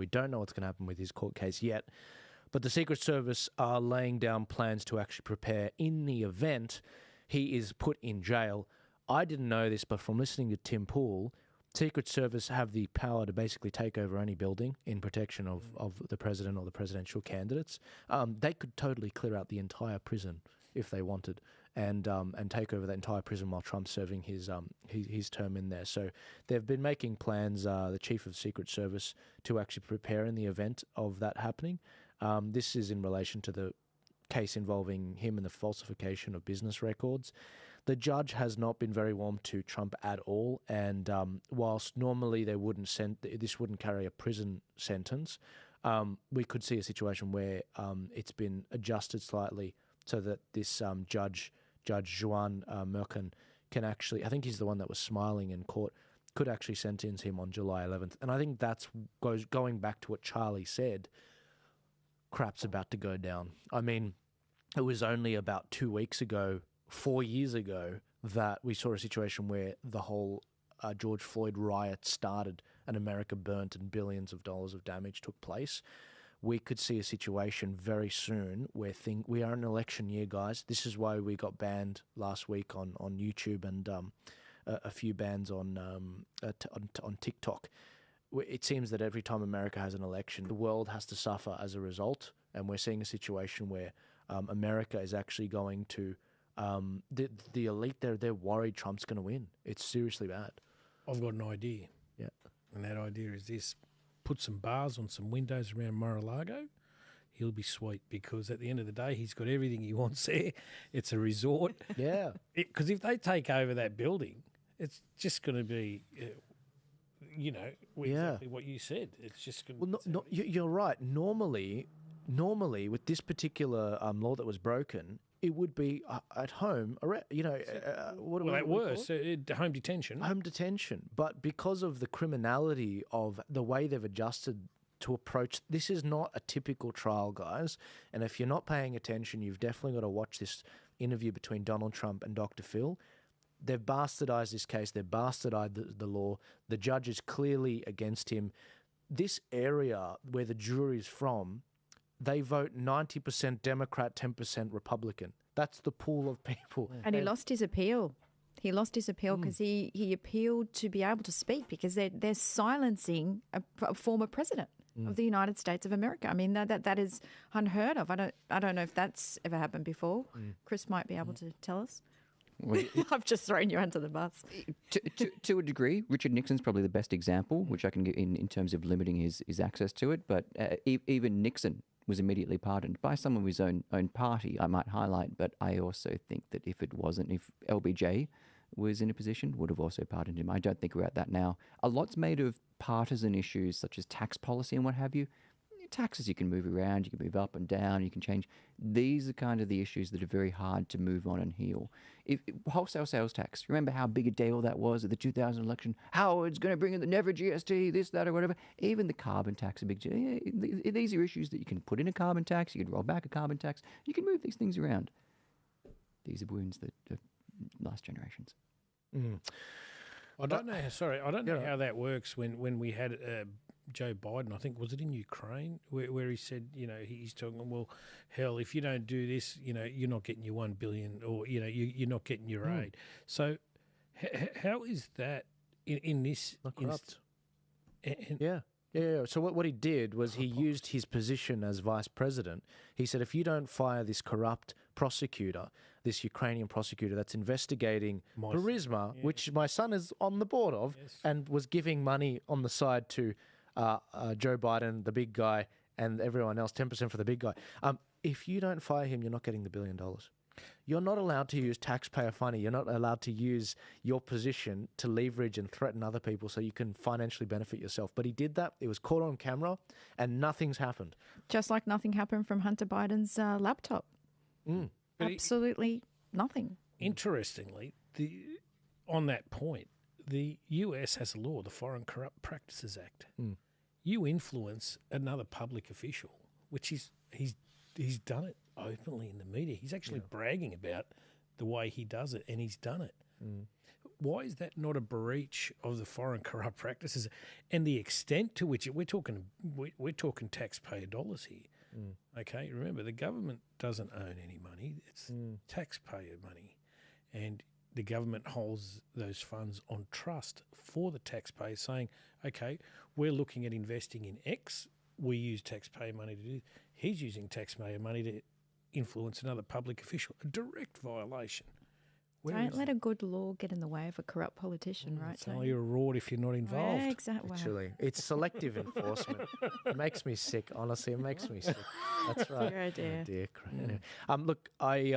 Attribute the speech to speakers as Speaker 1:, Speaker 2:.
Speaker 1: We don't know what's going to happen with his court case yet. But the Secret Service are laying down plans to actually prepare in the event he is put in jail. I didn't know this, but from listening to Tim Poole, Secret Service have the power to basically take over any building in protection of the president or the presidential candidates. They could totally clear out the entire prison if they wanted, and take over that entire prison while Trump's serving his term in there. So they've been making plans, the chief of Secret Service, to actually prepare in the event of that happening. This is in relation to the case involving him and the falsification of business records. The judge has not been very warm to Trump at all, and whilst normally this wouldn't carry a prison sentence, we could see a situation where it's been adjusted slightly so that this Judge Juan Merkin can actually, I think he's the one that was smiling in court, could actually sentence him on July 11th. And I think that's going back to what Charlie said, crap's about to go down. I mean, it was only about 2 weeks ago, 4 years ago, that we saw a situation where the whole George Floyd riot started and America burnt and billions of dollars of damage took place. We could see a situation very soon where we are in an election year, guys. This is why we got banned last week on YouTube and a few bans on TikTok. It seems that every time America has an election, the world has to suffer as a result, and we're seeing a situation where America is actually going to the elite. They're worried Trump's going to win. It's seriously bad.
Speaker 2: I've got an idea.
Speaker 1: Yeah,
Speaker 2: and that idea is this: put some bars on some windows around Mar-a-Lago. He'll be sweet, because at the end of the day, he's got everything he wants there. It's a resort.
Speaker 1: Yeah,
Speaker 2: because if they take over that building, it's just going to be. Exactly what you said. It's just going to
Speaker 1: you're right. Normally, with this particular law that was broken, it would be at home.
Speaker 2: Home detention.
Speaker 1: Home detention. But because of the criminality of the way they've adjusted to approach, this is not a typical trial, guys. And if you're not paying attention, you've definitely got to watch this interview between Donald Trump and Dr. Phil. They've bastardized this case. They've bastardized the law. The judge is clearly against him. This area where the jury's from, they vote 90% Democrat, 10% Republican. That's the pool of people.
Speaker 3: And he lost his appeal. He lost his appeal because he appealed to be able to speak, because they're silencing a former president of the United States of America. I mean, that is unheard of. I don't know if that's ever happened before. Chris might be able to tell us.
Speaker 4: Well,
Speaker 3: I've just thrown you under the bus.
Speaker 4: To a degree, Richard Nixon's probably the best example, which I can give in terms of limiting his access to it. But even Nixon was immediately pardoned by some of his own party, I might highlight. But I also think that if LBJ was in a position, would have also pardoned him. I don't think we're at that now. A lot's made of partisan issues such as tax policy and what have you. Taxes you can move around, you can move up and down, you can change. These are kind of the issues that are very hard to move on and heal. Wholesale sales tax, remember how big a deal that was at the 2000 election? Howard's going to bring in the never GST, this, that, or whatever. Even the carbon tax, a big deal. Yeah, these are issues that you can put in a carbon tax, you can roll back a carbon tax, you can move these things around. These are wounds that are last generations.
Speaker 2: I don't know how that works when we had Joe Biden, I think, was it in Ukraine, where he said, he's talking, well, hell, if you don't do this, you're not getting your $1 billion, or, you're not getting your aid. So how is that in this?
Speaker 1: Not corrupt. Yeah. So what he did was he used his position as vice president. He said, if you don't fire this corrupt prosecutor, this Ukrainian prosecutor that's investigating Burisma, which my son is on the board of, and was giving money on the side to Joe Biden, the big guy, and everyone else, 10% for the big guy. If you don't fire him, you're not getting the $1 billion. You're not allowed to use taxpayer money. You're not allowed to use your position to leverage and threaten other people so you can financially benefit yourself. But he did that. It was caught on camera, and nothing's happened.
Speaker 3: Just like nothing happened from Hunter Biden's laptop. Absolutely nothing.
Speaker 2: Interestingly, on that point, the US has a law, the Foreign Corrupt Practices Act. You influence another public official, which he's done it openly in the media. He's actually bragging about the way he does it, and he's done it. why is that not a breach of the Foreign Corrupt Practices and the extent to which we're talking taxpayer dollars here? Okay, remember the government doesn't own any money; it's taxpayer money, and the government holds those funds on trust for the taxpayer, saying, "Okay, we're looking at investing in X. We use taxpayer money to do this. He's using taxpayer money to influence another public official." A direct violation.
Speaker 3: Don't let a good law get in the way of a corrupt politician, right,
Speaker 2: It's only
Speaker 3: Tony?
Speaker 2: a reward if you're not involved.
Speaker 3: Yeah, exactly. Wow.
Speaker 1: Actually, it's selective enforcement. It makes me sick. Honestly, it makes me sick. That's right.
Speaker 3: Oh dear.
Speaker 1: Dear. Anyway, look, I